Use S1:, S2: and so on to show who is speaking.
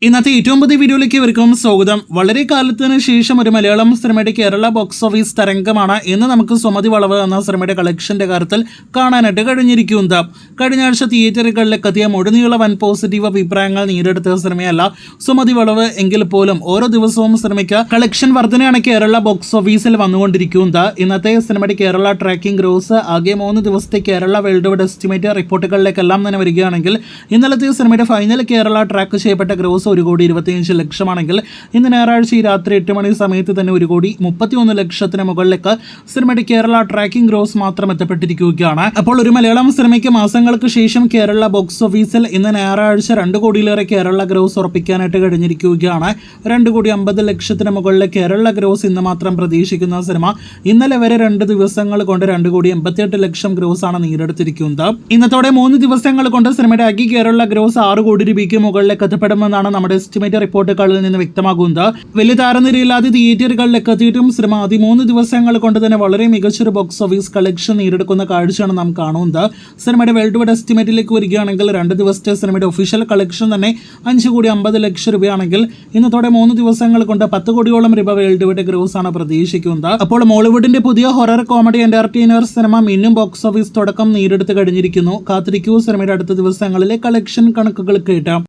S1: ഇന്നത്തെ ഏറ്റവും പുതിയ വീഡിയോയിലേക്ക് ഇവർക്കും സ്വാഗതം. വളരെ കാലത്തിന് ശേഷം ഒരു മലയാളം സിനിമയുടെ കേരള ബോക്സ് ഓഫീസ് തരംഗമാണ് ഇന്ന് നമുക്ക് സുമതി വളവ് എന്ന സിനിമയുടെ കളക്ഷന്റെ കാര്യത്തിൽ കാണാനായിട്ട് കഴിഞ്ഞിരിക്കുന്നത്. കഴിഞ്ഞ ആഴ്ച തിയേറ്ററുകളിലേക്ക് എത്തിയ മുഴുനീള വൻ പോസിറ്റീവ് അഭിപ്രായങ്ങൾ നേടിയെടുത്ത സിനിമയല്ല സുമതി വളവ് എങ്കിൽ പോലും ഓരോ ദിവസവും സിനിമയ്ക്ക് കളക്ഷൻ വർധനയാണ് കേരള ബോക്സ് ഓഫീസിൽ വന്നുകൊണ്ടിരിക്കുന്നത്. ഇന്നത്തെ സിനിമയുടെ കേരള ട്രാക്കിംഗ് ഗ്രോസ് ആകെ 3 ദിവസത്തെ കേരള വേൾഡ് വൈഡ് എസ്റ്റിമേറ്റ് റിപ്പോർട്ടുകളിലേക്കെല്ലാം തന്നെ വരികയാണെങ്കിൽ ഇന്നലത്തെ സിനിമയുടെ ഫൈനൽ കേരള ട്രാക്ക് ചെയ്യപ്പെട്ട ഗ്രോസ് 1,25,00,000 ഇന്ന് ഞായറാഴ്ച രാത്രി 8 മണി സമയത്ത് തന്നെ 1,31,00,000 മുകളിലേക്ക് സിനിമയുടെ കേരള ട്രാക്കിംഗ് ഗ്രോസ് മാത്രം എത്തപ്പെട്ടിരിക്കുകയാണ്. അപ്പോൾ ഒരു മലയാളം സിനിമയ്ക്ക് മാസങ്ങൾക്ക് ശേഷം കേരള ബോക്സ് ഓഫീസിൽ ഇന്ന് ഞായറാഴ്ച 2 കോടിയിലേറെ കേരള ഗ്രോസ് ഉറപ്പിക്കാനായിട്ട് കഴിഞ്ഞിരിക്കുകയാണ്. 2,50,00,000 മുകളിലെ കേരള ഗ്രോസ് ഇന്ന് മാത്രം പ്രതീക്ഷിക്കുന്ന സിനിമ ഇന്നലെ വരെ 2 ദിവസങ്ങൾ കൊണ്ട് 2,88,00,000 ഗ്രോസ് ആണ് നേടിയെടുത്തിരിക്കുന്നത്. ഇന്നത്തോടെ 3 ദിവസങ്ങൾ കൊണ്ട് സിനിമയുടെ ആകെ കേരള ഗ്രോസ് 6 കോടി രൂപയ്ക്ക് മുകളിലേക്ക് എത്തപ്പെടുമെന്നാണ് നമ്മുടെ എസ്റ്റിമേറ്റ് റിപ്പോർട്ടുകളിൽ നിന്ന് വ്യക്തമാകുന്നത്. വലിയ താരനിരയില്ലാതെ തിയേറ്ററുകളിലേക്ക് എത്തിയിട്ടും സിനിമ 3 ദിവസങ്ങൾ കൊണ്ട് തന്നെ വളരെ മികച്ചൊരു ബോക്സ് ഓഫീസ് കളക്ഷൻ നേടിയെടുക്കുന്ന കാഴ്ചയാണ് നാം കാണുന്നത്. സിനിമയുടെ വേൾഡ് വൈഡ് എസ്റ്റിമേറ്റിലേക്ക് വരികയാണെങ്കിൽ 2 ദിവസത്തെ സിനിമയുടെ ഒഫീഷ്യൽ കളക്ഷൻ തന്നെ 5,50,00,000 രൂപയാണെങ്കിൽ ഇന്നത്തോടെ 3 ദിവസങ്ങൾ കൊണ്ട് 10 കോടിയോളം രൂപ വേൾഡ് വൈഡ് ഗ്രോസ് ആണ് പ്രതീക്ഷിക്കുന്നത്. അപ്പോൾ മോളിവുഡിന്റെ പുതിയ ഹൊറർ കോമഡി എന്റർടൈനർ സിനിമ മിന്നും ബോക്സ് ഓഫീസ് തുടക്കം നേടിയെടുത്ത് കഴിഞ്ഞിരിക്കുന്നു. കാത്തിരിക്കൂ സിനിമയുടെ അടുത്ത ദിവസങ്ങളിലെ കളക്ഷൻ കണക്കുകൾ കേട്ടാം.